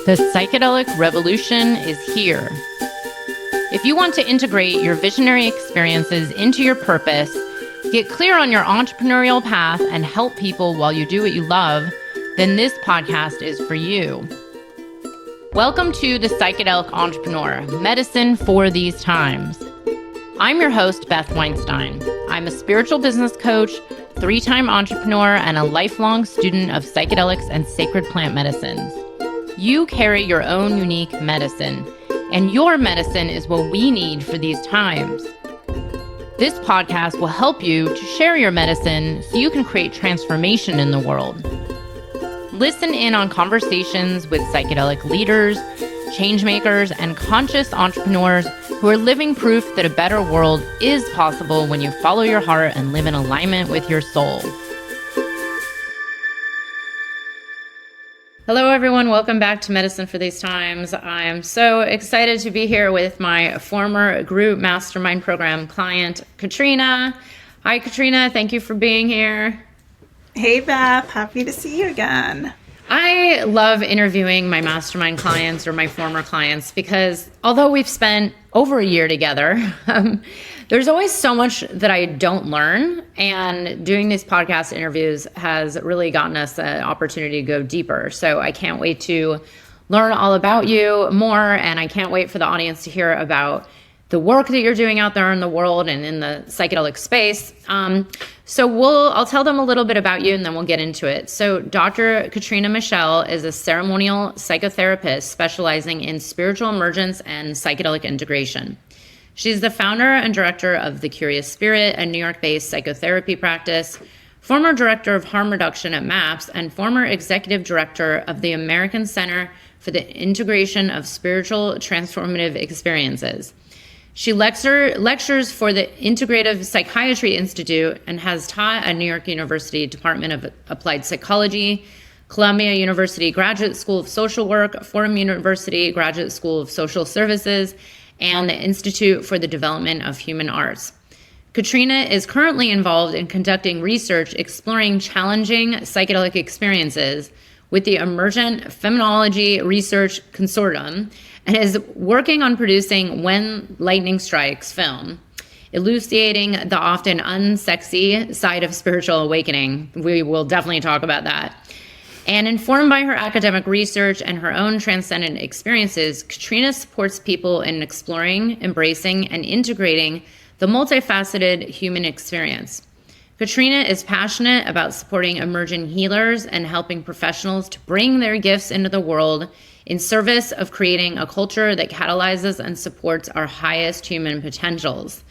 The psychedelic revolution is here. If you want to integrate your visionary experiences into your purpose, get clear on your entrepreneurial path, and help people while you do what you love, then this podcast is for you. Welcome to The Psychedelic Entrepreneur, Medicine for These Times. I'm your host, Beth Weinstein. I'm a spiritual business coach, 3-time entrepreneur, and a lifelong student of psychedelics and sacred plant medicines. You carry your own unique medicine, and your medicine is what we need for these times. This podcast will help you to share your medicine so you can create transformation in the world. Listen in on conversations with psychedelic leaders, changemakers, and conscious entrepreneurs who are living proof that a better world is possible when you follow your heart and live in alignment with your soul. Hello, everyone. Welcome back to Medicine for These Times. I am so excited to be here with my former group mastermind program client, Katrina. Hi, Katrina. Thank you for being here. Hey, Beth. Happy to see you again. I love interviewing my mastermind clients or my former clients because although we've spent over a year together, there's always so much that I don't learn, and doing these podcast interviews has really gotten us an opportunity to go deeper. So I can't wait to learn all about you more, and I can't wait for the audience to hear about the work that you're doing out there in the world and in the psychedelic space. I'll tell them a little bit about you, and then we'll get into it. So Dr. Katrina Michelle is a ceremonial psychotherapist specializing in spiritual emergence and psychedelic integration. She's the founder and director of The Curious Spirit, a New York-based psychotherapy practice, former director of harm reduction at MAPS, and former executive director of the American Center for the Integration of Spiritual Transformative Experiences. She lectures for the Integrative Psychiatry Institute and has taught at New York University Department of Applied Psychology, Columbia University Graduate School of Social Work, Fordham University Graduate School of Social Services, and the Institute for the Development of Human Arts. Katrina is currently involved in conducting research exploring challenging psychedelic experiences with the Emergent Phenomenology Research Consortium and is working on producing When Lightning Strikes film, elucidating the often unsexy side of spiritual awakening. We will definitely talk about that. And informed by her academic research and her own transcendent experiences, Katrina supports people in exploring, embracing, and integrating the multifaceted human experience. Katrina is passionate about supporting emerging healers and helping professionals to bring their gifts into the world in service of creating a culture that catalyzes and supports our highest human potentials.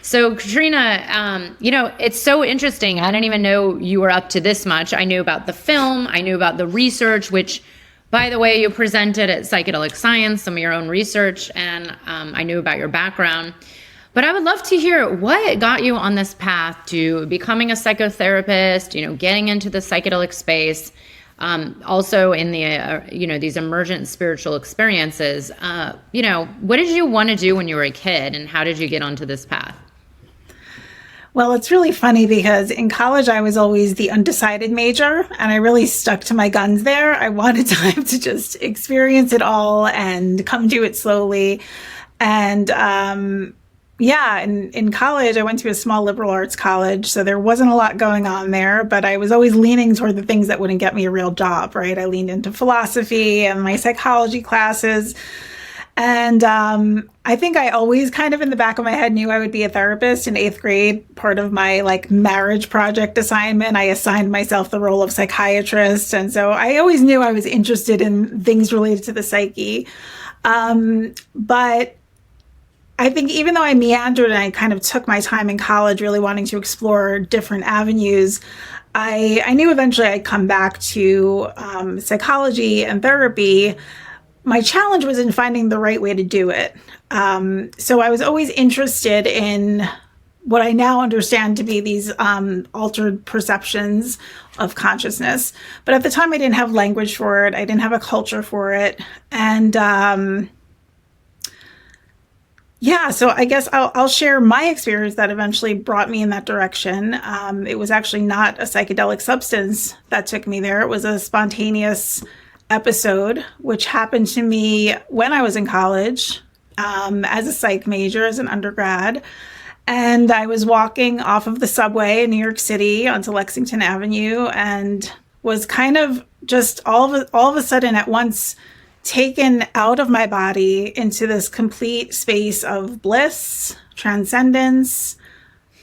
So Katrina, it's so interesting. I didn't even know you were up to this much. I knew about the film. I knew about the research, which, by the way, you presented at Psychedelic Science, some of your own research, and I knew about your background. But I would love to hear what got you on this path to becoming a psychotherapist, getting into the psychedelic space, also in the, these emergent spiritual experiences. What did you want to do when you were a kid, and how did you get onto this path? Well, it's really funny because in college, I was always the undecided major, and I really stuck to my guns there. I wanted time to just experience it all and come to it slowly. And in college, I went to a small liberal arts college, so there wasn't a lot going on there, but I was always leaning toward the things that wouldn't get me a real job, right? I leaned into philosophy and my psychology classes. And I think I always kind of in the back of my head knew I would be a therapist. In 8th grade, part of my marriage project assignment, I assigned myself the role of psychiatrist. And so I always knew I was interested in things related to the psyche. But I think even though I meandered and I kind of took my time in college really wanting to explore different avenues, I knew eventually I'd come back to psychology and therapy. My challenge was in finding the right way to do it. So I was always interested in what I now understand to be these altered perceptions of consciousness. But at the time, I didn't have language for it. I didn't have a culture for it. And so I guess I'll share my experience that eventually brought me in that direction. It was actually not a psychedelic substance that took me there. It was a spontaneous episode, which happened to me when I was in college, as a psych major, as an undergrad. And I was walking off of the subway in New York City onto Lexington Avenue and was kind of just all of a sudden at once taken out of my body into this complete space of bliss, transcendence,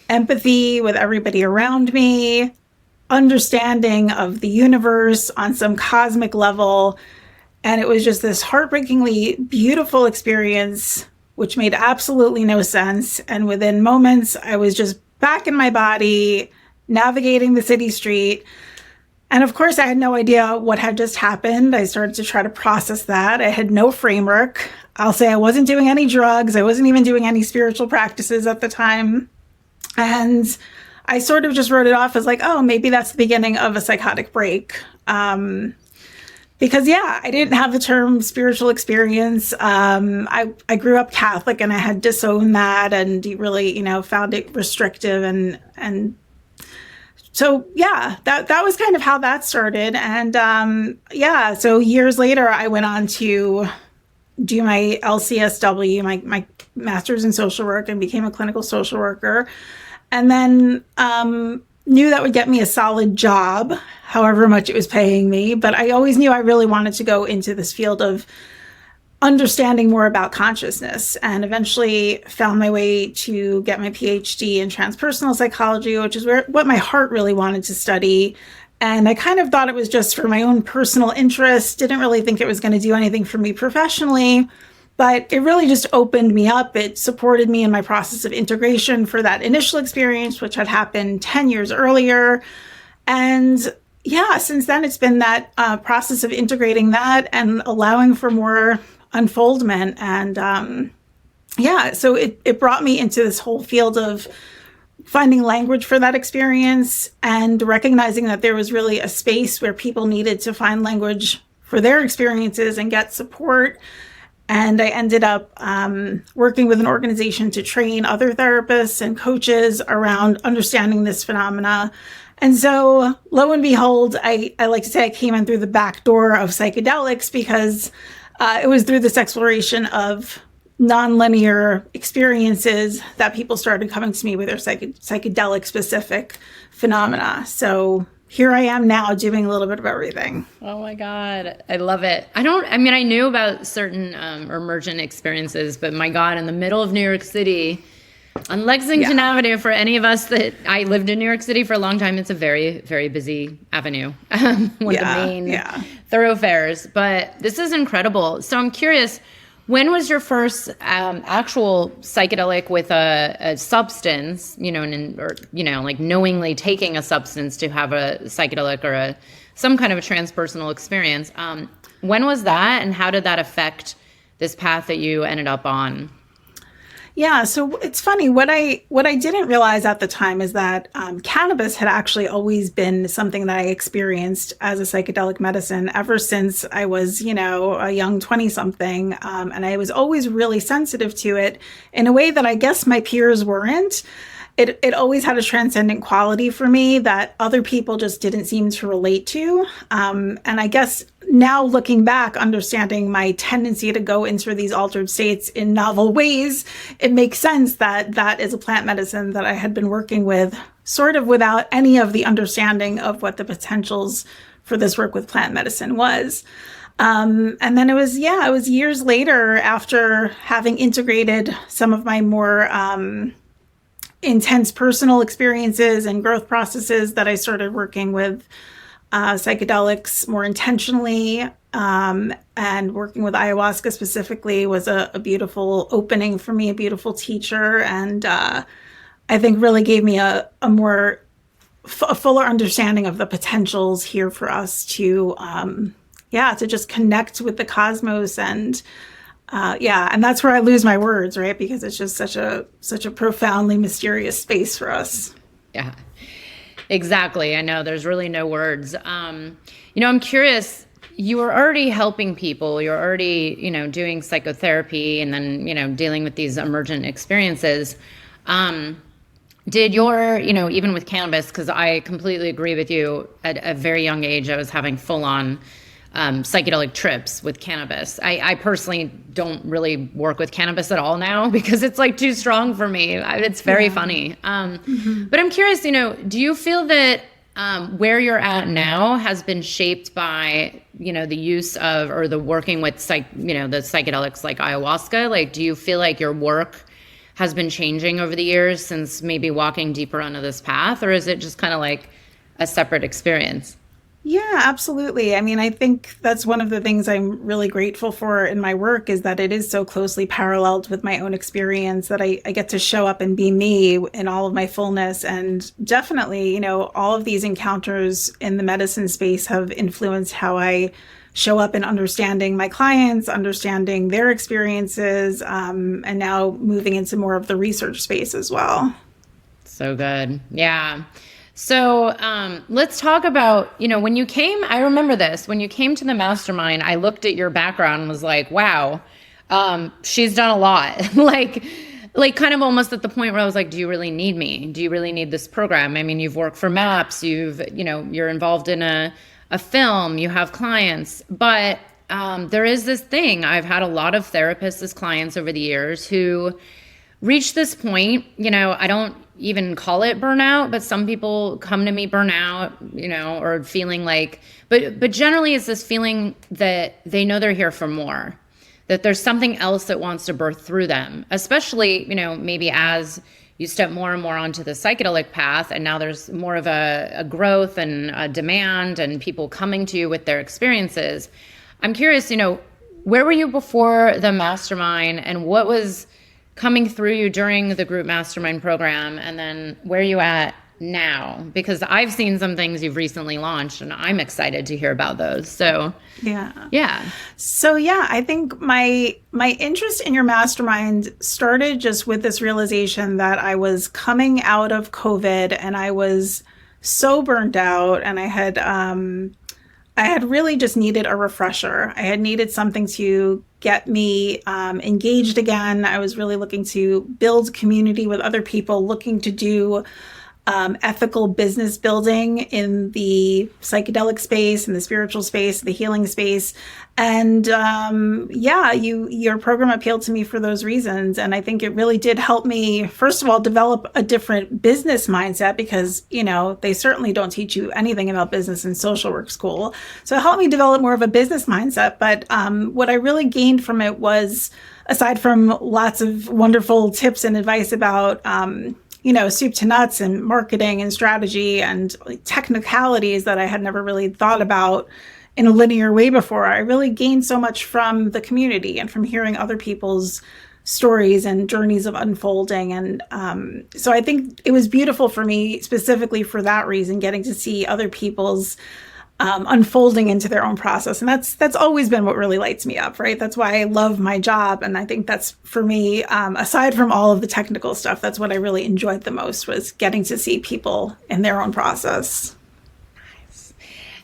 empathy with everybody around me, understanding of the universe on some cosmic level. And it was just this heartbreakingly beautiful experience, which made absolutely no sense. And within moments, I was just back in my body, navigating the city street. And of course, I had no idea what had just happened. I started to try to process that. I had no framework. I'll say I wasn't doing any drugs. I wasn't even doing any spiritual practices at the time. And I sort of just wrote it off as like, oh, maybe that's the beginning of a psychotic break. Because, yeah, I didn't have the term spiritual experience. I grew up Catholic and I had disowned that and really, found it restrictive. And so, yeah, that was kind of how that started. And, so years later, I went on to do my LCSW, my master's in social work, and became a clinical social worker. And then knew that would get me a solid job, however much it was paying me. But I always knew I really wanted to go into this field of understanding more about consciousness, and eventually found my way to get my PhD in transpersonal psychology, which is what my heart really wanted to study. And I kind of thought it was just for my own personal interest, didn't really think it was going to do anything for me professionally. But it really just opened me up. It supported me in my process of integration for that initial experience, which had happened 10 years earlier. And yeah, since then, it's been that process of integrating that and allowing for more unfoldment. And so it brought me into this whole field of finding language for that experience and recognizing that there was really a space where people needed to find language for their experiences and get support. And I ended up working with an organization to train other therapists and coaches around understanding this phenomena. And so, lo and behold, I like to say I came in through the back door of psychedelics because it was through this exploration of nonlinear experiences that people started coming to me with their psychedelic specific phenomena. So here I am now doing a little bit of everything. Oh my God. I love it. I knew about certain emergent experiences, but my God, in the middle of New York City, on Lexington Avenue, for any of us that I lived in New York City for a long time, it's a very, very busy avenue, one of the main thoroughfares. But this is incredible. So I'm curious, when was your first actual psychedelic with a substance, like knowingly taking a substance to have a psychedelic or some kind of a transpersonal experience? When was that, and how did that affect this path that you ended up on? Yeah, so it's funny. What I didn't realize at the time is that cannabis had actually always been something that I experienced as a psychedelic medicine ever since I was, a young 20-something. And I was always really sensitive to it in a way that I guess my peers weren't. It always had a transcendent quality for me that other people just didn't seem to relate to. And I guess now looking back, understanding my tendency to go into these altered states in novel ways, it makes sense that that is a plant medicine that I had been working with sort of without any of the understanding of what the potentials for this work with plant medicine was. And then it was years later, after having integrated some of my more intense personal experiences and growth processes, that I started working with psychedelics more intentionally, and working with ayahuasca specifically was a beautiful opening for me, a beautiful teacher, and I think really gave me a fuller understanding of the potentials here for us to just connect with the cosmos. And and that's where I lose my words, right? Because it's just such a profoundly mysterious space for us. Yeah, exactly. I know there's really no words. I'm curious, you were already helping people. You're already, doing psychotherapy and then, dealing with these emergent experiences. Did your, even with cannabis, because I completely agree with you, at a very young age, I was having full on psychedelic trips with cannabis. I personally don't really work with cannabis at all now because it's like too strong for me. It's very funny. But I'm curious, do you feel that where you're at now has been shaped by, the use of, or the working with the psychedelics like ayahuasca? Like, do you feel like your work has been changing over the years since maybe walking deeper onto this path, or is it just kind of like a separate experience? Yeah, absolutely. I mean, I think that's one of the things I'm really grateful for in my work is that it is so closely paralleled with my own experience that I get to show up and be me in all of my fullness. And definitely, all of these encounters in the medicine space have influenced how I show up in understanding my clients, understanding their experiences, and now moving into more of the research space as well. So good. Yeah. So let's talk about, when you came, I remember this, when you came to the mastermind, I looked at your background and was like, wow, she's done a lot. like kind of almost at the point where I was like, do you really need me? Do you really need this program? I mean, you've worked for MAPS, you're involved in a film, you have clients, but there is this thing. I've had a lot of therapists as clients over the years who reach this point, I don't even call it burnout, but some people come to me burnout, or feeling like, but generally it's this feeling that they know they're here for more, that there's something else that wants to birth through them, especially, maybe as you step more and more onto the psychedelic path, and now there's more of a growth and a demand and people coming to you with their experiences. I'm curious, where were you before the mastermind, and what was coming through you during the group mastermind program, and then where are you at now? Because I've seen some things you've recently launched and I'm excited to hear about those. So yeah. So I think my interest in your mastermind started just with this realization that I was coming out of COVID and I was so burned out, and I had really just needed a refresher. I had needed something to get me engaged again. I was really looking to build community with other people, looking to do ethical business building in the psychedelic space, in the spiritual space, the healing space. And your program appealed to me for those reasons. And I think it really did help me, first of all, develop a different business mindset because, they certainly don't teach you anything about business in social work school. So it helped me develop more of a business mindset. But what I really gained from it was, aside from lots of wonderful tips and advice about soup to nuts and marketing and strategy and technicalities that I had never really thought about in a linear way before, I really gained so much from the community and from hearing other people's stories and journeys of unfolding. And so I think it was beautiful for me, specifically for that reason, getting to see other people's unfolding into their own process. And that's always been what really lights me up, right? That's why I love my job. And I think that's, for me, aside from all of the technical stuff, that's what I really enjoyed the most, was getting to see people in their own process. Nice.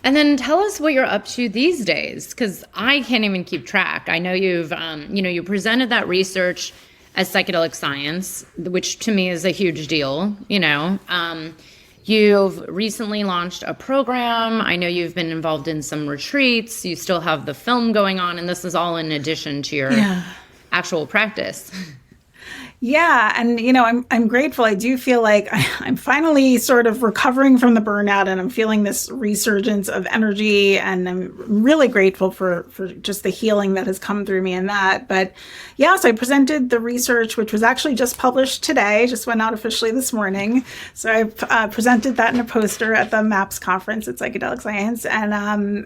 And then tell us what you're up to these days, because I can't even keep track. I know you've, you presented that research as psychedelic science, which to me is a huge deal, You've recently launched a program. I know you've been involved in some retreats. You still have the film going on, and this is all in addition to your actual practice. Yeah. And, I'm grateful. I do feel like I'm finally sort of recovering from the burnout, and I'm feeling this resurgence of energy, and I'm really grateful for just the healing that has come through me in that. But so I presented the research, which was actually just published today, just went out officially this morning. So I presented that in a poster at the MAPS conference at Psychedelic Science. And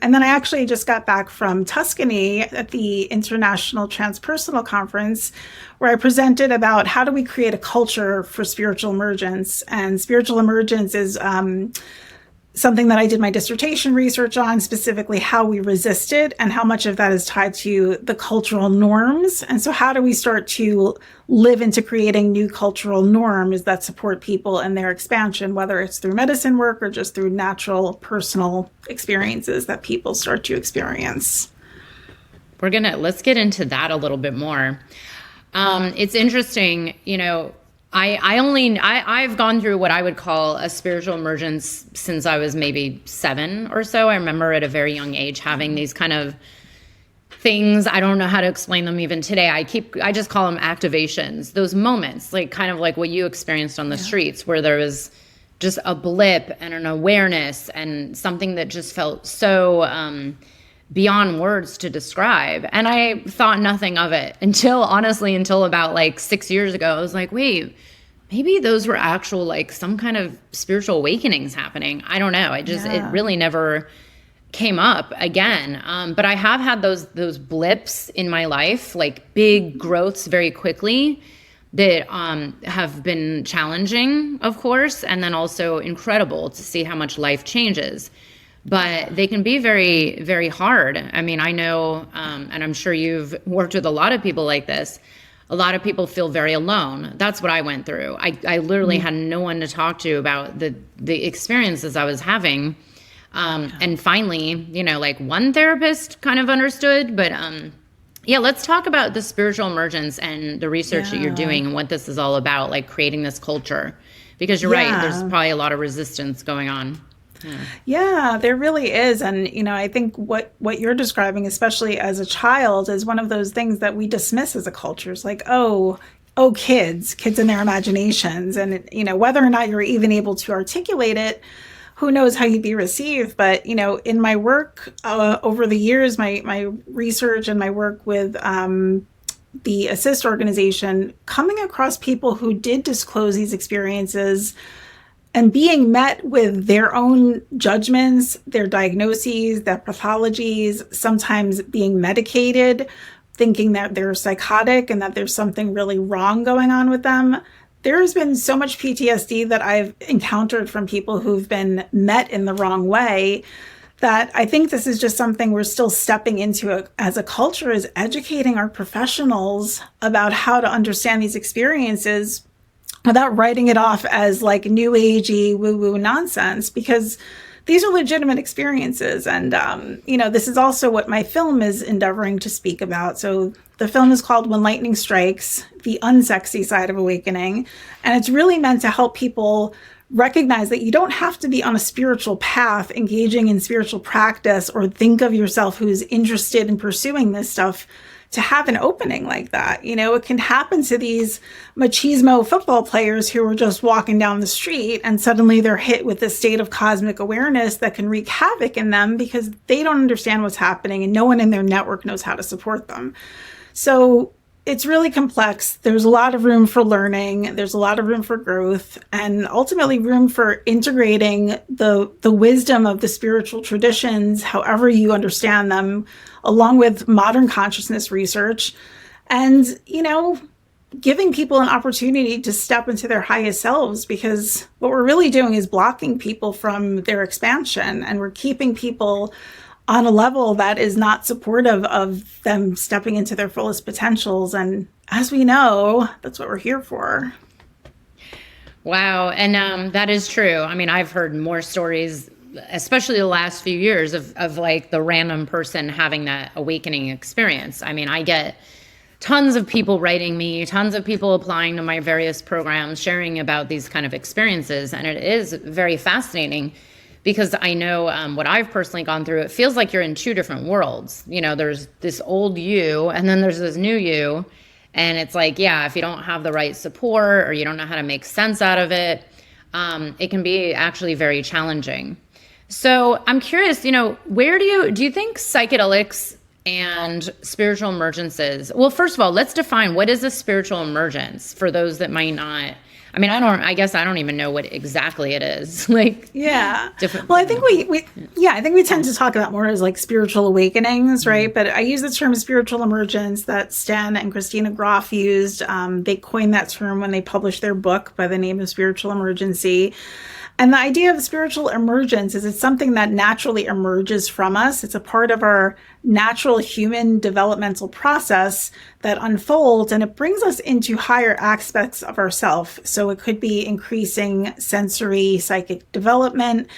then I actually just got back from Tuscany at the International Transpersonal Conference, where I presented about how do we create a culture for spiritual emergence. And spiritual emergence is something that I did my dissertation research on, specifically how we resist it and how much of that is tied to the cultural norms. And so how do we start to live into creating new cultural norms that support people in their expansion, whether it's through medicine work or just through natural personal experiences that people start to experience. Let's get into that a little bit more. It's interesting, I've gone through what I would call a spiritual emergence since I was maybe 7 or so. I remember at a very young age having these kind of things. I don't know how to explain them even today. I just call them activations, those moments, like kind of like what you experienced on the streets, where there was just a blip and an awareness and something that just felt so beyond words to describe. And I thought nothing of it until about like 6 years ago. I was like, wait, maybe those were actual, like some kind of spiritual awakenings happening. I don't know. It really never came up again. But I have had those blips in my life, like big growths very quickly that have been challenging, of course, and then also incredible to see how much life changes. But they can be very, very hard. I mean, I know, and I'm sure you've worked with a lot of people like this. A lot of people feel very alone. That's what I went through. I literally had no one to talk to about the experiences I was having. And finally, like one therapist kind of understood. But let's talk about the spiritual emergence and the research that you're doing and what this is all about, like creating this culture. Because you're right, there's probably a lot of resistance going on. Yeah, there really is. And, I think what you're describing, especially as a child, is one of those things that we dismiss as a culture. It's like, oh, kids and their imaginations. And, whether or not you're even able to articulate it, who knows how you'd be received. But, in my work over the years, my research and my work with the Assist organization, coming across people who did disclose these experiences and being met with their own judgments, their diagnoses, their pathologies, sometimes being medicated, thinking that they're psychotic and that there's something really wrong going on with them. There's been so much PTSD that I've encountered from people who've been met in the wrong way that I think this is just something we're still stepping into as a culture, is educating our professionals about how to understand these experiences without writing it off as like new agey woo-woo nonsense, because these are legitimate experiences. And, this is also what my film is endeavoring to speak about. So the film is called When Lightning Strikes, The Unsexy Side of Awakening. And it's really meant to help people recognize that you don't have to be on a spiritual path, engaging in spiritual practice, or think of yourself who's interested in pursuing this stuff to have an opening like that. It can happen to these machismo football players who are just walking down the street and suddenly they're hit with this state of cosmic awareness that can wreak havoc in them because they don't understand what's happening and no one in their network knows how to support them. So it's really complex. There's a lot of room for learning. There's a lot of room for growth, and ultimately room for integrating the wisdom of the spiritual traditions, however you understand them, along with modern consciousness research, and, giving people an opportunity to step into their highest selves, because what we're really doing is blocking people from their expansion, and we're keeping people on a level that is not supportive of them stepping into their fullest potentials. And as we know, that's what we're here for. Wow. And that is true. I mean, I've heard more stories, especially the last few years, of like the random person having that awakening experience. I mean, I get tons of people writing me, tons of people applying to my various programs, sharing about these kind of experiences. And it is very fascinating, because I know what I've personally gone through. It feels like you're in two different worlds. There's this old you, and then there's this new you. And it's like, if you don't have the right support, or you don't know how to make sense out of it, it can be actually very challenging. So I'm curious, where do you think psychedelics and spiritual emergences? Well, first of all, let's define, what is a spiritual emergence for those that might not. I guess I don't even know what exactly it is. Like, different. Well, I think I think we tend to talk about more as like spiritual awakenings, right? But I use the term spiritual emergence that Stan and Christina Groff used. They coined that term when they published their book by the name of Spiritual Emergency. And the idea of spiritual emergence is it's something that naturally emerges from us. It's a part of our natural human developmental process that unfolds, and it brings us into higher aspects of ourself. So it could be increasing sensory psychic development.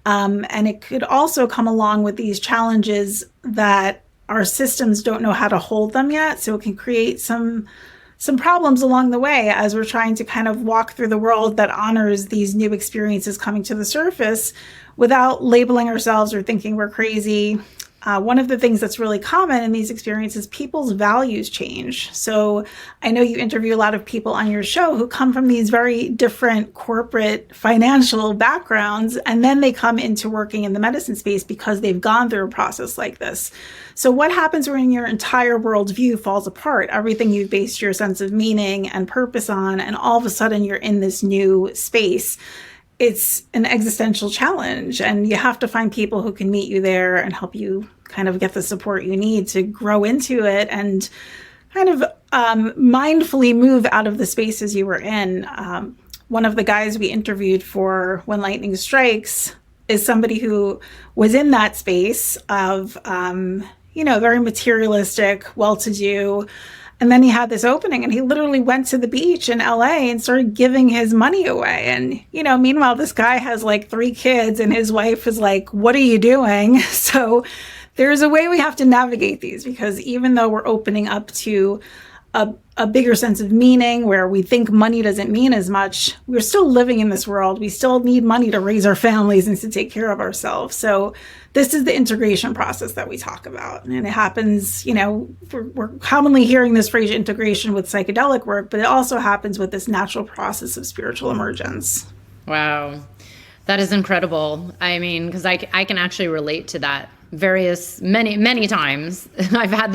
And it could also come along with these challenges that our systems don't know how to hold them yet. So it can create some some problems along the way as we're trying to kind of walk through the world that honors these new experiences coming to the surface without labeling ourselves or thinking we're crazy. One of the things that's really common in these experiences, people's values change. So I know you interview a lot of people on your show who come from these very different corporate financial backgrounds, and then they come into working in the medicine space because they've gone through a process like this. So what happens when your entire worldview falls apart, everything you've based your sense of meaning and purpose on, and all of a sudden you're in this new space? It's an existential challenge, and you have to find people who can meet you there and help you kind of get the support you need to grow into it and kind of mindfully move out of the spaces you were in. One of the guys we interviewed for When Lightning Strikes is somebody who was in that space of, very materialistic, well-to-do. And then he had this opening and he literally went to the beach in LA and started giving his money away. And, meanwhile, this guy has like 3 kids and his wife is like, what are you doing? So there's a way we have to navigate these, because even though we're opening up to a bigger sense of meaning where we think money doesn't mean as much, we're still living in this world. We still need money to raise our families and to take care of ourselves. So this is the integration process that we talk about. And it happens, we're commonly hearing this phrase integration with psychedelic work, but it also happens with this natural process of spiritual emergence. Wow. That is incredible. I mean, because I can actually relate to that many times. I've had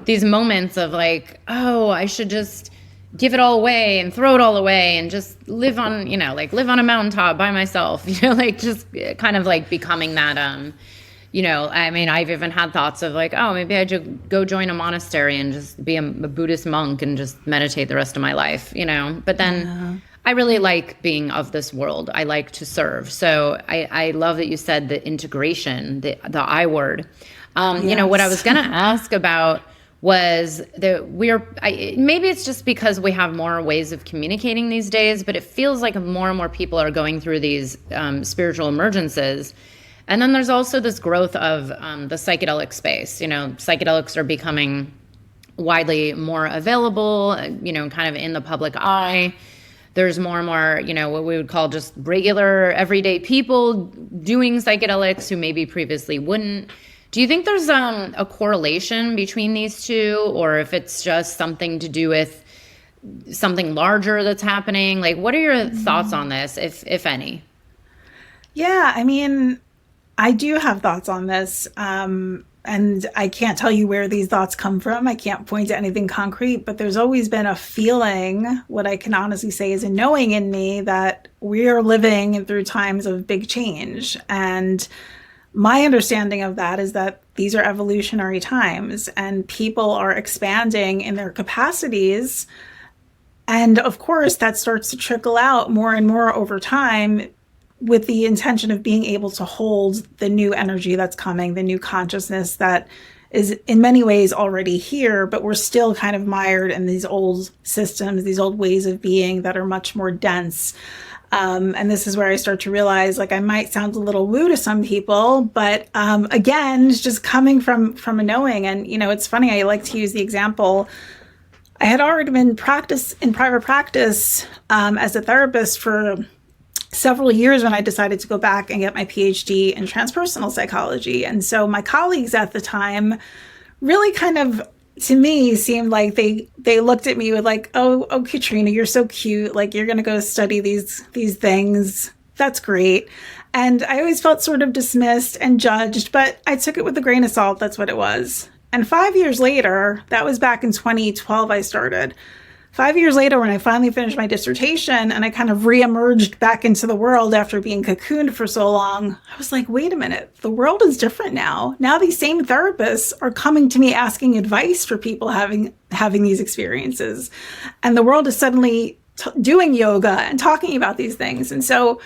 these moments of like, oh, I should just give it all away and throw it all away and just live on a mountaintop by myself, just kind of like becoming that, I've even had thoughts of like, oh, maybe I should go join a monastery and just be a Buddhist monk and just meditate the rest of my life, but then I really like being of this world. I like to serve. So I love that you said the integration, the I word. Yes. What I was going to ask about was that maybe it's just because we have more ways of communicating these days, but it feels like more and more people are going through these spiritual emergences. And then there's also this growth of the psychedelic space. Psychedelics are becoming widely more available, kind of in the public eye. There's more and more, what we would call just regular, everyday people doing psychedelics who maybe previously wouldn't. Do you think there's a correlation between these two, or if it's just something to do with something larger that's happening? Like, what are your thoughts on this, if any? Yeah, I do have thoughts on this. And I can't tell you where these thoughts come from. I can't point to anything concrete, but there's always been a feeling, what I can honestly say is a knowing in me, that we are living through times of big change. And my understanding of that is that these are evolutionary times and people are expanding in their capacities. And of course, that starts to trickle out more and more over time, with the intention of being able to hold the new energy that's coming, the new consciousness that is in many ways already here, but we're still kind of mired in these old systems, these old ways of being that are much more dense. And this is where I start to realize, like, I might sound a little woo to some people, but again, it's just coming from a knowing. And, it's funny, I like to use the example. I had already been in private practice as a therapist for several years when I decided to go back and get my PhD in transpersonal psychology. And so my colleagues at the time really kind of, to me, seemed like they looked at me with like, oh, Katrina, you're so cute. Like, you're going to go study these things. That's great. And I always felt sort of dismissed and judged, but I took it with a grain of salt. That's what it was. And 5 years later, that was back in 2012, I started. 5 years later, when I finally finished my dissertation and I kind of re-emerged back into the world after being cocooned for so long, I was like, wait a minute, the world is different now. Now these same therapists are coming to me asking advice for people having these experiences. And the world is suddenly doing yoga and talking about these things. And so,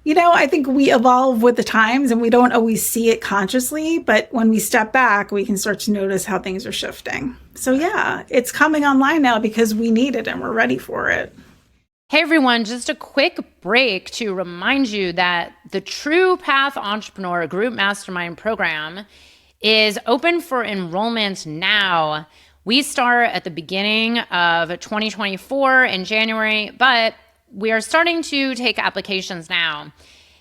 I think we evolve with the times and we don't always see it consciously, but when we step back, we can start to notice how things are shifting. So yeah, it's coming online now because we need it and we're ready for it. Hey everyone, just a quick break to remind you that the True Path Entrepreneur Group Mastermind Program is open for enrollment now. We start at the beginning of 2024 in January, but we are starting to take applications now.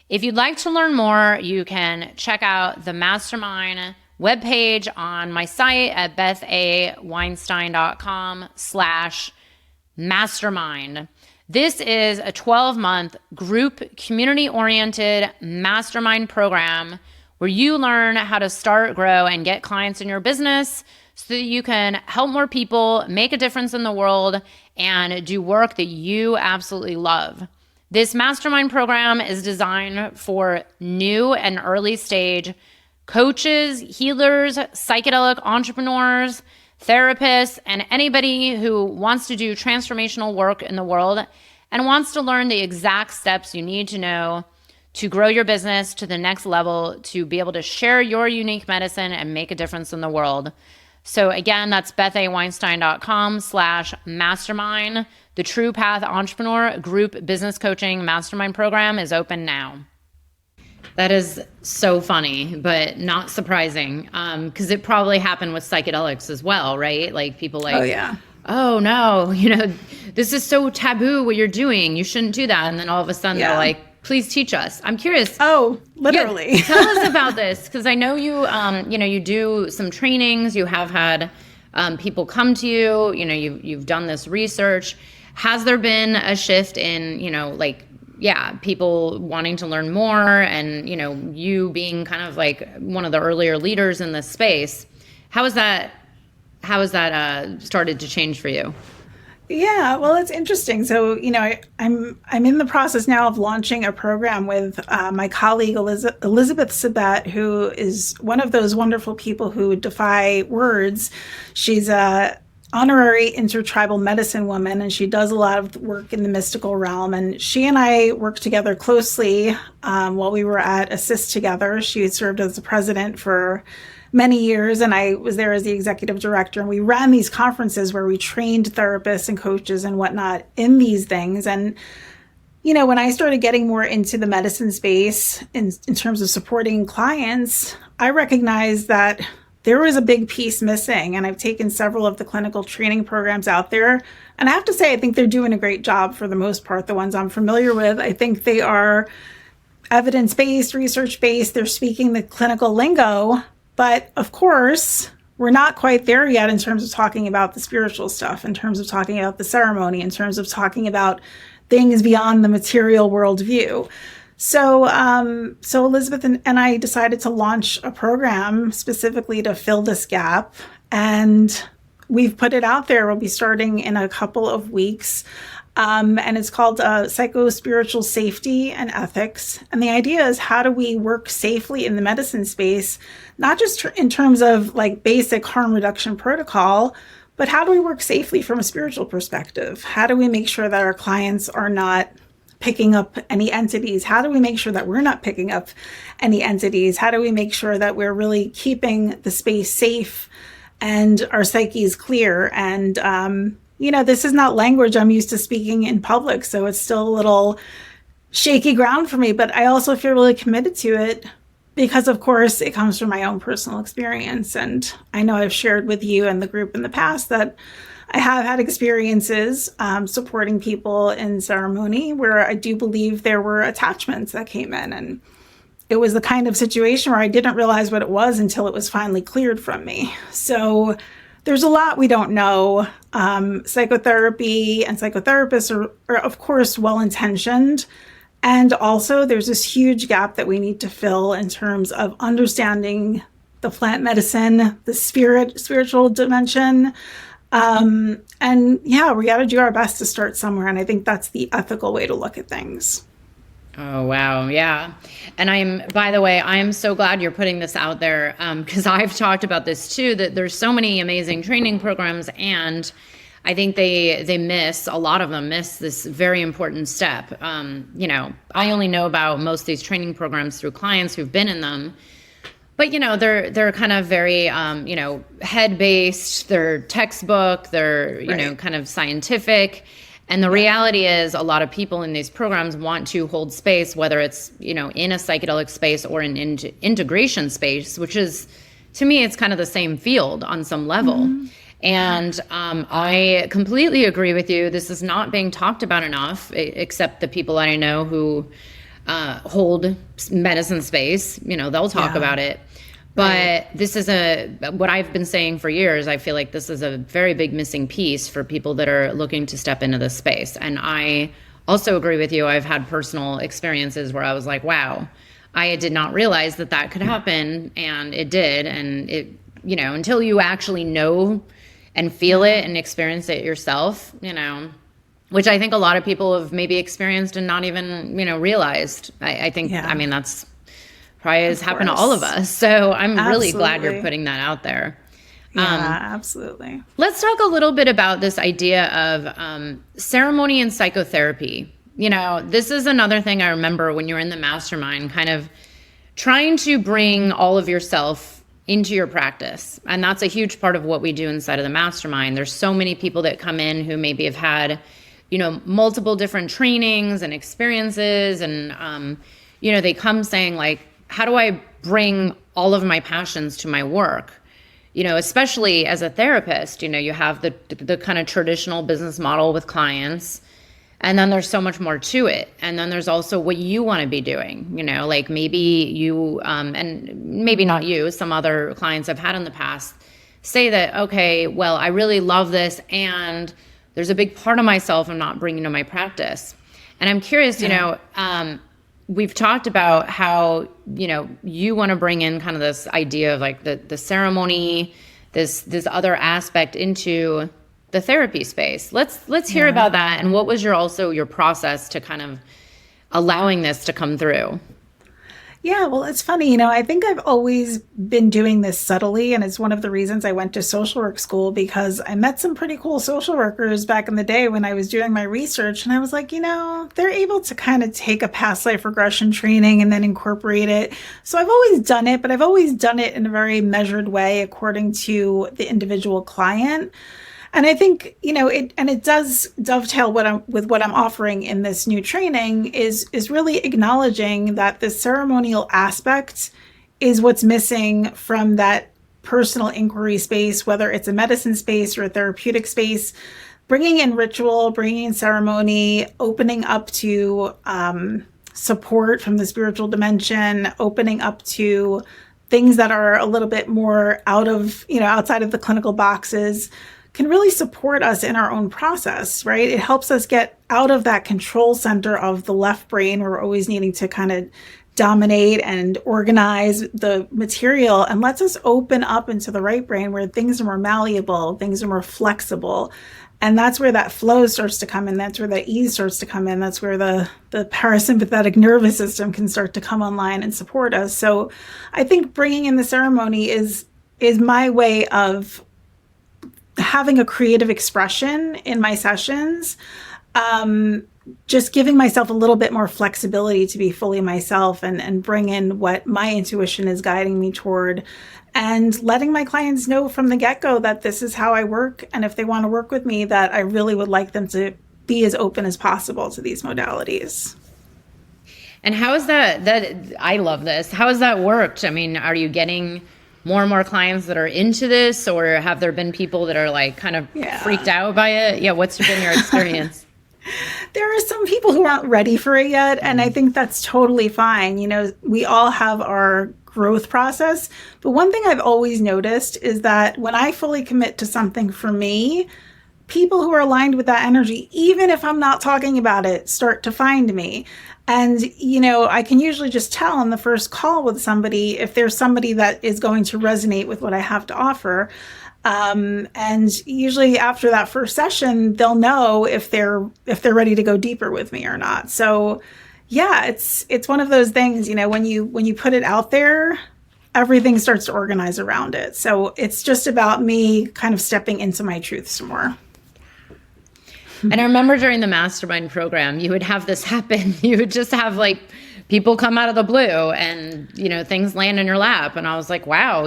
If you'd like to learn more, you can check out the Mastermind webpage on my site at bethaweinstein.com/mastermind. This is a 12-month group community-oriented mastermind program where you learn how to start, grow, and get clients in your business so that you can help more people, make a difference in the world, and do work that you absolutely love. This mastermind program is designed for new and early stage coaches, healers, psychedelic entrepreneurs, therapists, and anybody who wants to do transformational work in the world and wants to learn the exact steps you need to know to grow your business to the next level, to be able to share your unique medicine and make a difference in the world. So again, that's bethaweinstein.com/mastermind. The True Path Entrepreneur Group Business Coaching Mastermind Program is open now. That is so funny, but not surprising, because it probably happened with psychedelics as well, right? Like people like, oh yeah, oh no, this is so taboo what you're doing. You shouldn't do that. And then all of a sudden they're like, please teach us. I'm curious. Oh, literally. Yeah, tell us about this, because I know you, you do some trainings. You have had people come to you. You've done this research. Has there been a shift in, people wanting to learn more, and you being kind of like one of the earlier leaders in this space? How has that started to change for you? Yeah, well, it's interesting. So, I'm in the process now of launching a program with my colleague Elizabeth Sabat, who is one of those wonderful people who defy words. She's a honorary intertribal medicine woman, and she does a lot of work in the mystical realm. And she and I worked together closely while we were at Assist together. She served as the president for many years, and I was there as the executive director. And we ran these conferences where we trained therapists and coaches and whatnot in these things. And when I started getting more into the medicine space in terms of supporting clients, I recognized that there was a big piece missing. And I've taken several of the clinical training programs out there. And I have to say, I think they're doing a great job for the most part, the ones I'm familiar with. I think they are evidence-based, research-based. They're speaking the clinical lingo. But of course, we're not quite there yet in terms of talking about the spiritual stuff, in terms of talking about the ceremony, in terms of talking about things beyond the material worldview. So Elizabeth and I decided to launch a program specifically to fill this gap, and we've put it out there. We'll be starting in a couple of weeks, and it's called Psycho-Spiritual Safety and Ethics. And the idea is, how do we work safely in the medicine space, not just in terms of like basic harm reduction protocol, but how do we work safely from a spiritual perspective? How do we make sure that our clients are not picking up any entities? How do we make sure that we're not picking up any entities? How do we make sure that we're really keeping the space safe and our psyches clear? And, this is not language I'm used to speaking in public, so it's still a little shaky ground for me, but I also feel really committed to it because, of course, it comes from my own personal experience. And I know I've shared with you and the group in the past that I have had experiences supporting people in ceremony where I do believe there were attachments that came in. And it was the kind of situation where I didn't realize what it was until it was finally cleared from me. So there's a lot we don't know. Psychotherapy and psychotherapists are, of course, well-intentioned. And also there's this huge gap that we need to fill in terms of understanding the plant medicine, the spiritual dimension. We got to do our best to start somewhere. And I think that's the ethical way to look at things. Oh, wow. Yeah. And by the way, I am so glad you're putting this out there, because I've talked about this too, that there's so many amazing training programs, and I think a lot of them miss this very important step. I only know about most of these training programs through clients who've been in them. But, they're kind of very, head-based, they're textbook, they're, right, kind of scientific. And the reality is a lot of people in these programs want to hold space, whether it's, in a psychedelic space or an integration space, which is, to me, it's kind of the same field on some level. Mm-hmm. And I completely agree with you. This is not being talked about enough, except the people I know who hold medicine space. They'll talk about it. But this is what I've been saying for years. I feel like this is a very big missing piece for people that are looking to step into this space. And I also agree with you. I've had personal experiences where I was like, wow, I did not realize that could happen. And it did. And it, until you actually know and feel it and experience it yourself, which I think a lot of people have maybe experienced and not even, realized. I think, that's probably has happened to all of us. So I'm really glad you're putting that out there. Yeah, absolutely. Let's talk a little bit about this idea of ceremony and psychotherapy. This is another thing I remember when you were in the mastermind, kind of trying to bring all of yourself into your practice. And that's a huge part of what we do inside of the mastermind. There's so many people that come in who maybe have had, multiple different trainings and experiences. And, they come saying like, how do I bring all of my passions to my work? Especially as a therapist, you have the kind of traditional business model with clients. And then there's so much more to it. And then there's also what you want to be doing, like maybe you, and maybe not you, some other clients I've had in the past say that, okay, well, I really love this. And there's a big part of myself I'm not bringing to my practice. And I'm curious, we've talked about how, you want to bring in kind of this idea of like the ceremony, this other aspect into the therapy space. Let's hear about that. And what was your process to kind of allowing this to come through? Yeah, well, it's funny, I think I've always been doing this subtly, and it's one of the reasons I went to social work school, because I met some pretty cool social workers back in the day when I was doing my research, and I was like, they're able to kind of take a past life regression training and then incorporate it. So I've always done it, but I've always done it in a very measured way according to the individual client. And I think, it does dovetail with what I'm offering in this new training is really acknowledging that the ceremonial aspect is what's missing from that personal inquiry space, whether it's a medicine space or a therapeutic space, bringing in ritual, bringing in ceremony, opening up to support from the spiritual dimension, opening up to things that are a little bit more outside of the clinical boxes, can really support us in our own process, right? It helps us get out of that control center of the left brain where we're always needing to kind of dominate and organize the material, and lets us open up into the right brain where things are more malleable, things are more flexible. And that's where that flow starts to come in. That's where the ease starts to come in. That's where the parasympathetic nervous system can start to come online and support us. So I think bringing in the ceremony is my way of having a creative expression in my sessions, just giving myself a little bit more flexibility to be fully myself and bring in what my intuition is guiding me toward, and letting my clients know from the get-go that this is how I work. And if they want to work with me, that I really would like them to be as open as possible to these modalities. And how is that I love this. How has that worked? I mean, are you getting more and more clients that are into this, or have there been people that are like kind of freaked out by it? Yeah. What's been your experience? There are some people who aren't ready for it yet. And I think that's totally fine. We all have our growth process. But one thing I've always noticed is that when I fully commit to something for me, people who are aligned with that energy, even if I'm not talking about it, start to find me. And, I can usually just tell on the first call with somebody if there's somebody that is going to resonate with what I have to offer. And usually after that first session, they'll know if they're ready to go deeper with me or not. So yeah, it's one of those things, when you put it out there, everything starts to organize around it. So it's just about me kind of stepping into my truth some more. And I remember during the mastermind program, you would have this happen. You would just have like people come out of the blue and, things land in your lap. And I was like, wow,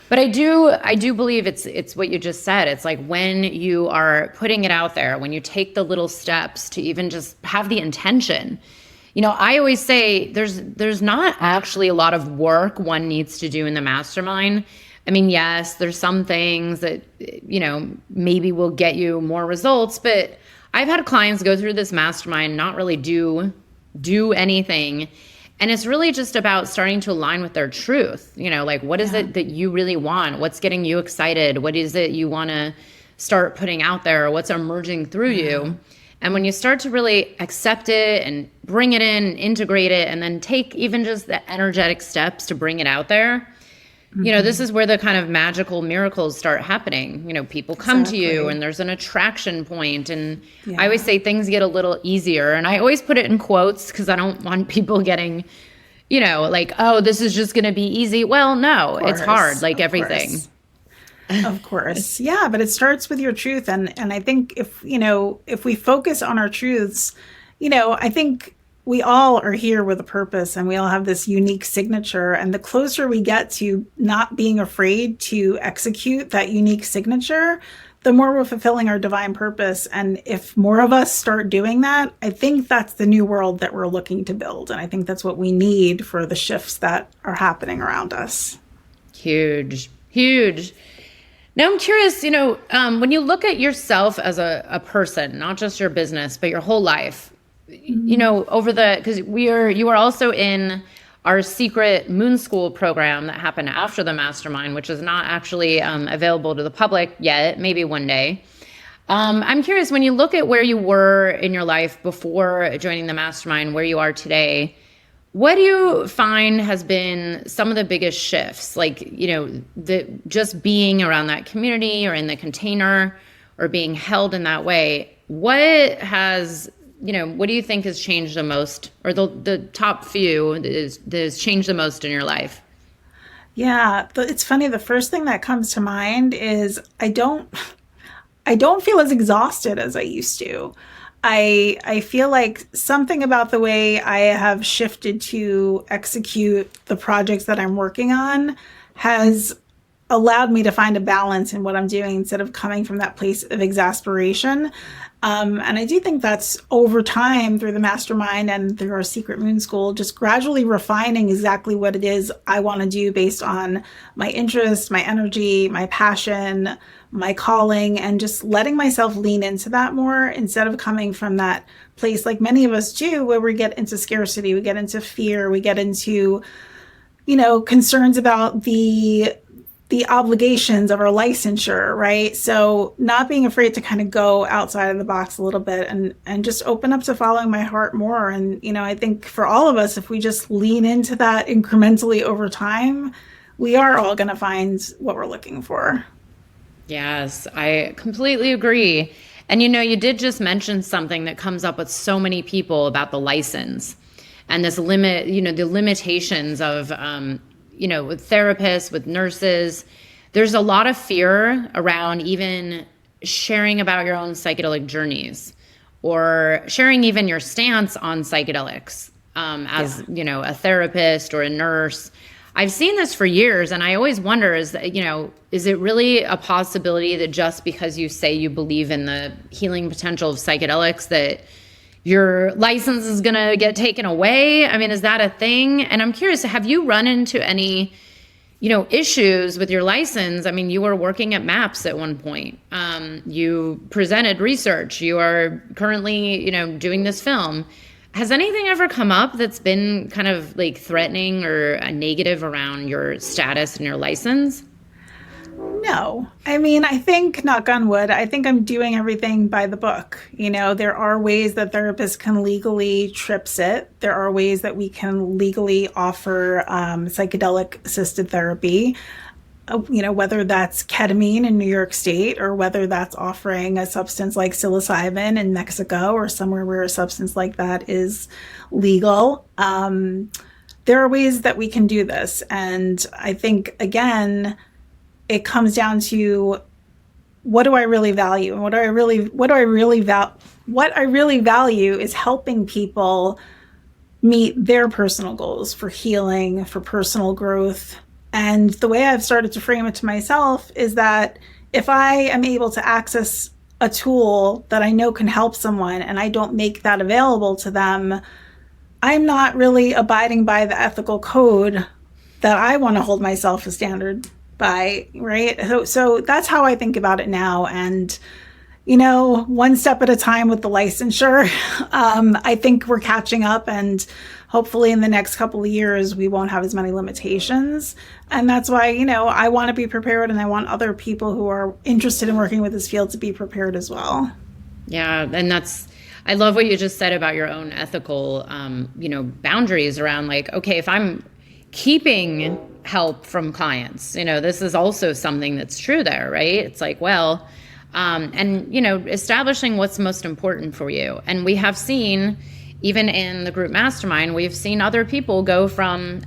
but I do believe it's what you just said. It's like when you are putting it out there, when you take the little steps to even just have the intention. I always say there's not actually a lot of work one needs to do in the mastermind. I mean, yes, there's some things that, maybe will get you more results, but I've had clients go through this mastermind, not really do anything. And it's really just about starting to align with their truth. Like, what is it that you really want? What's getting you excited? What is it you want to start putting out there? What's emerging through you? And when you start to really accept it and bring it in, integrate it, and then take even just the energetic steps to bring it out there, this is where the kind of magical miracles start happening. People come to you and there's an attraction point. And I always say things get a little easier. And I always put it in quotes because I don't want people getting, like, oh, this is just going to be easy. Well, no, it's hard, like everything. Of course. Yeah, but it starts with your truth. And I think if we focus on our truths, I think we all are here with a purpose and we all have this unique signature. And the closer we get to not being afraid to execute that unique signature, the more we're fulfilling our divine purpose. And if more of us start doing that, I think that's the new world that we're looking to build. And I think that's what we need for the shifts that are happening around us. Huge, huge. Now I'm curious, when you look at yourself as a person, not just your business, but your whole life, because you are also in our secret Moon School program that happened after the mastermind, which is not actually available to the public yet, maybe one day. I'm curious, when you look at where you were in your life before joining the mastermind, where you are today, what do you find has been some of the biggest shifts? Like, just being around that community or in the container or being held in that way, what do you think has changed the most, or the top few that has changed the most in your life? Yeah, it's funny. The first thing that comes to mind is I don't feel as exhausted as I used to. I feel like something about the way I have shifted to execute the projects that I'm working on has allowed me to find a balance in what I'm doing instead of coming from that place of exasperation. And I do think that's over time through the mastermind and through our secret Moon School, just gradually refining exactly what it is I want to do based on my interest, my energy, my passion, my calling, and just letting myself lean into that more instead of coming from that place like many of us do, where we get into scarcity, we get into fear, we get into, concerns about the obligations of our licensure, right? So not being afraid to kind of go outside of the box a little bit and just open up to following my heart more. And, I think for all of us, if we just lean into that incrementally over time, we are all going to find what we're looking for. Yes, I completely agree. And, you did just mention something that comes up with so many people about the license and this limit, the limitations of, with therapists, with nurses. There's a lot of fear around even sharing about your own psychedelic journeys or sharing even your stance on psychedelics a therapist or a nurse. I've seen this for years, and I always wonder, is it really a possibility that just because you say you believe in the healing potential of psychedelics that your license is going to get taken away? I mean, is that a thing? And I'm curious, have you run into any, issues with your license? I mean, you were working at MAPS at one point. You presented research. You are currently, doing this film. Has anything ever come up that's been kind of like threatening or a negative around your status and your license? No. I mean, I think, knock on wood, I think I'm doing everything by the book. There are ways that therapists can legally trip sit. There are ways that we can legally offer psychedelic assisted therapy. Whether that's ketamine in New York State or whether that's offering a substance like psilocybin in Mexico or somewhere where a substance like that is legal. There are ways that we can do this. And I think, again, it comes down to what do I really value? And what I really value is helping people meet their personal goals for healing, for personal growth. And the way I've started to frame it to myself is that if I am able to access a tool that I know can help someone and I don't make that available to them, I'm not really abiding by the ethical code that I want to hold myself a standard by, right? So that's how I think about it now. And, one step at a time with the licensure. I think we're catching up, and hopefully in the next couple of years, we won't have as many limitations. And that's why, I want to be prepared, and I want other people who are interested in working with this field to be prepared as well. Yeah. And I love what you just said about your own ethical, boundaries around like, okay, if I'm keeping help from clients, this is also something that's true there, right? It's like, well, establishing what's most important for you. And we have seen, even in the group mastermind, we've seen other people go from,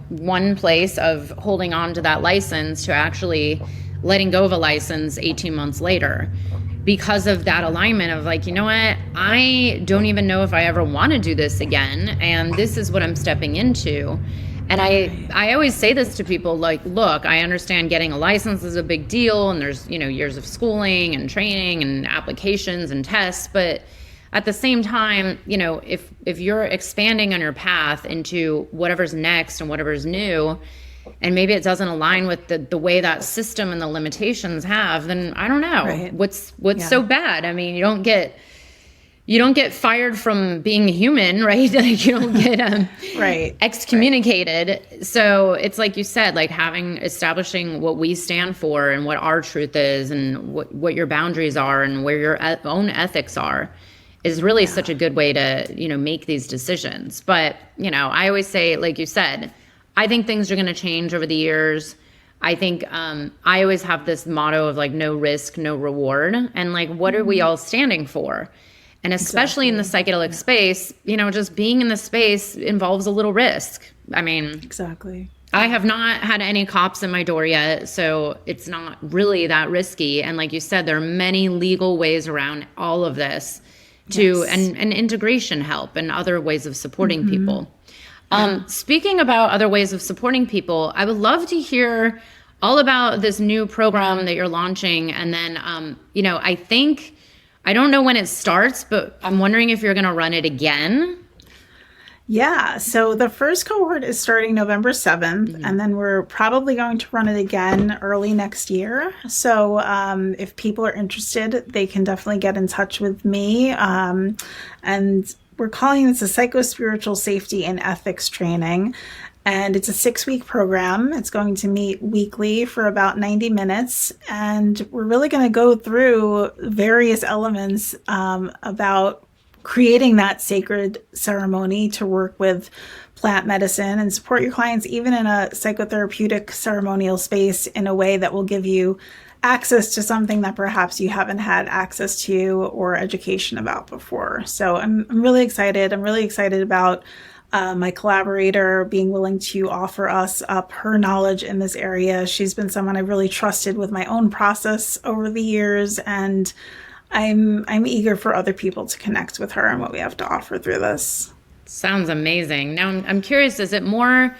one place of holding on to that license to actually letting go of a license 18 months later, because of that alignment of like, you know what, I don't even know if I ever want to do this again. And this is what I'm stepping into. And I always say this to people, like, look, I understand getting a license is a big deal, and there's, years of schooling and training and applications and tests. But at the same time, if you're expanding on your path into whatever's next and whatever's new, and maybe it doesn't align with the way that system and the limitations have, then I don't know. Right. What's so bad. I mean, you don't get fired from being human, right? Like you don't get right. excommunicated. Right. So it's like you said, like establishing what we stand for and what our truth is, and what your boundaries are and where your own ethics are, is really such a good way to, make these decisions. But, I always say, like you said, I think things are going to change over the years. I think I always have this motto of like, no risk, no reward. And like, what are we all standing for? And especially in the psychedelic space, just being in the space involves a little risk. I mean, exactly. I have not had any cops in my door yet, so it's not really that risky. And like you said, there are many legal ways around all of this and integration help and other ways of supporting people. Speaking about other ways of supporting people, I would love to hear all about this new program that you're launching. And then, I don't know when it starts, but I'm wondering if you're going to run it again. Yeah. So the first cohort is starting November 7th, and then we're probably going to run it again early next year. So if people are interested, they can definitely get in touch with me. And we're calling this a psychospiritual safety and ethics training. And it's a 6-week program. It's going to meet weekly for about 90 minutes. And we're really going to go through various elements about creating that sacred ceremony to work with plant medicine and support your clients, even in a psychotherapeutic ceremonial space, in a way that will give you access to something that perhaps you haven't had access to or education about before. So I'm really excited. I'm really excited about my collaborator being willing to offer us up her knowledge in this area. She's been someone I've really trusted with my own process over the years, and I'm eager for other people to connect with her and what we have to offer through this. Sounds amazing. Now, I'm curious, is it more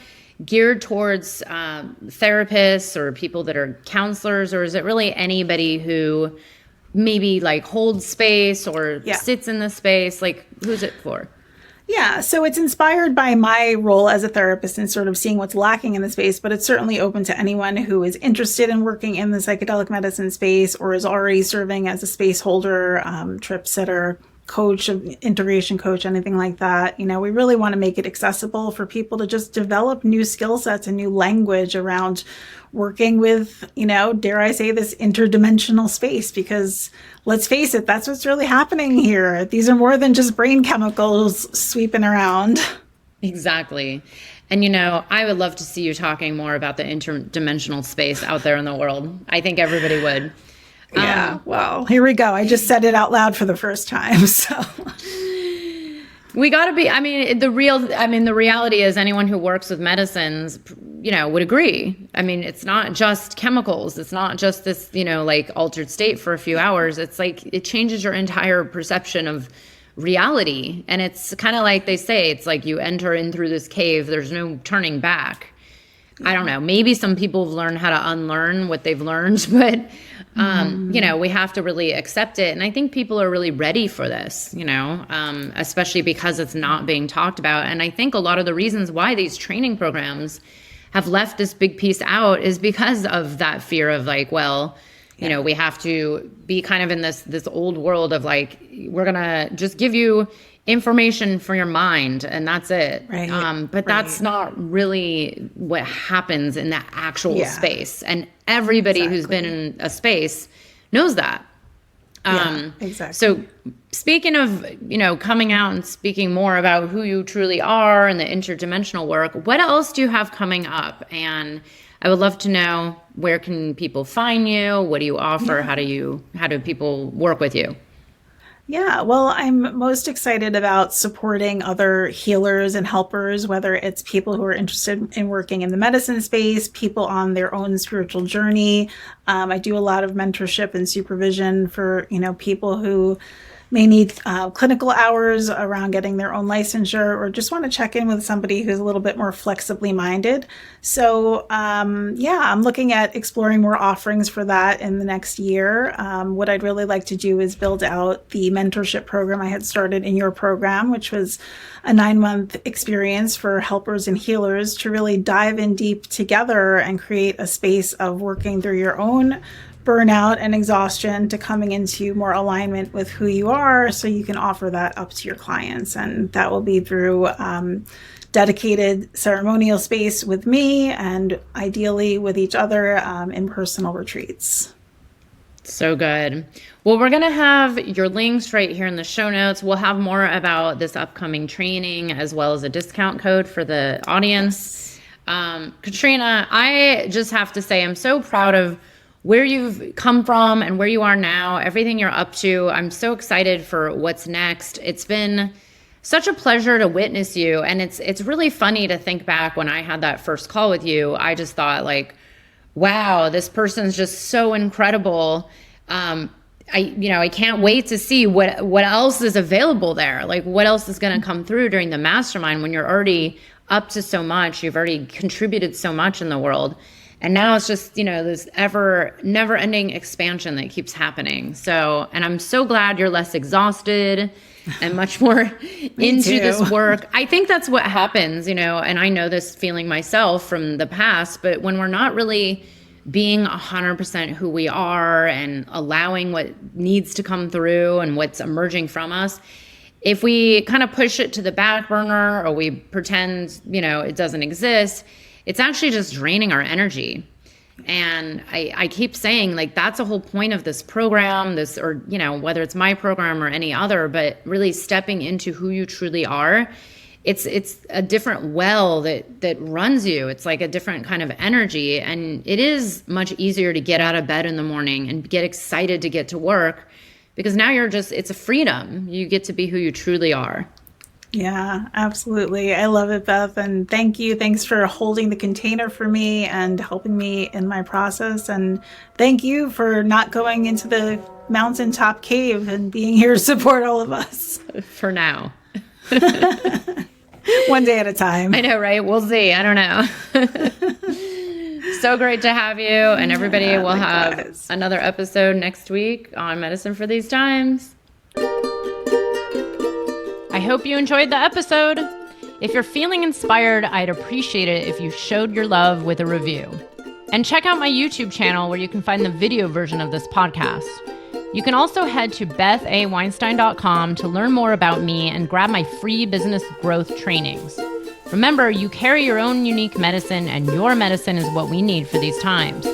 geared towards therapists or people that are counselors, or is it really anybody who maybe like holds space or sits in the space? Like, who's it for? Yeah, so it's inspired by my role as a therapist and sort of seeing what's lacking in the space, but it's certainly open to anyone who is interested in working in the psychedelic medicine space or is already serving as a space holder, trip sitter, coach, integration coach, anything like that. We really want to make it accessible for people to just develop new skill sets and new language around working with, dare I say, this interdimensional space, because let's face it, that's what's really happening here. These are more than just brain chemicals sweeping around. Exactly. And, I would love to see you talking more about the interdimensional space out there in the world. I think everybody would. Yeah, well, here we go. I just said it out loud for the first time. So we got to be, the reality is anyone who works with medicines, would agree. It's not just chemicals. It's not just this, like altered state for a few hours. It's like it changes your entire perception of reality. And it's kind of like they say, it's like you enter in through this cave. There's no turning back. I don't know. Maybe some people have learned how to unlearn what they've learned, but, we have to really accept it. And I think people are really ready for this, especially because it's not being talked about. And I think a lot of the reasons why these training programs have left this big piece out is because of that fear of like, well, you know, we have to be kind of in this old world of like, we're going to just give you information for your mind and that's it. Right. But that's not really what happens in that actual space. And everybody who's been in a space knows that. Exactly. So speaking of, you know, coming out and speaking more about who you truly are and the interdimensional work, what else do you have coming up? And I would love to know, where can people find you? What do you offer? How do people work with you? Yeah, well, I'm most excited about supporting other healers and helpers, whether it's people who are interested in working in the medicine space, people on their own spiritual journey. I do a lot of mentorship and supervision for, you know, people who may need clinical hours around getting their own licensure, or just want to check in with somebody who's a little bit more flexibly minded. So I'm looking at exploring more offerings for that in the next year. What I'd really like to do is build out the mentorship program I had started in your program, which was a 9-month experience for helpers and healers to really dive in deep together and create a space of working through your own burnout and exhaustion to coming into more alignment with who you are, so you can offer that up to your clients. And that will be through dedicated ceremonial space with me, and ideally with each other in personal retreats. So good. Well, we're going to have your links right here in the show notes. We'll have more about this upcoming training as well as a discount code for the audience. Katrina, I just have to say I'm so proud of where you've come from and where you are now, everything you're up to. I'm so excited for what's next. It's been such a pleasure to witness you. And it's really funny to think back when I had that first call with you. I just thought like, wow, this person's just so incredible. I can't wait to see what else is available there. Like what else is going to come through during the mastermind when you're already up to so much. You've already contributed so much in the world. And now it's just, you know, this never ending expansion that keeps happening. So, and I'm so glad you're less exhausted and much more into this work. I think that's what happens, you know, and I know this feeling myself from the past, but when we're not really being 100% who we are and allowing what needs to come through and what's emerging from us, if we kind of push it to the back burner or we pretend, you know, it doesn't exist, it's actually just draining our energy. And I keep saying, like, that's the whole point of this program, or, you know, whether it's my program or any other, but really stepping into who you truly are. It's a different well that runs you. It's like a different kind of energy. And it is much easier to get out of bed in the morning and get excited to get to work, because now it's a freedom. You get to be who you truly are. Yeah, absolutely. I love it, Beth. And thank you. Thanks for holding the container for me and helping me in my process. And thank you for not going into the mountaintop cave and being here to support all of us. For now. One day at a time. I know, right? We'll see. I don't know. So great to have you. And everybody will have another episode next week on Medicine for These Times. I hope you enjoyed the episode. If you're feeling inspired, I'd appreciate it if you showed your love with a review. And check out my YouTube channel where you can find the video version of this podcast. You can also head to bethaweinstein.com to learn more about me and grab my free business growth trainings. Remember, you carry your own unique medicine, and your medicine is what we need for these times.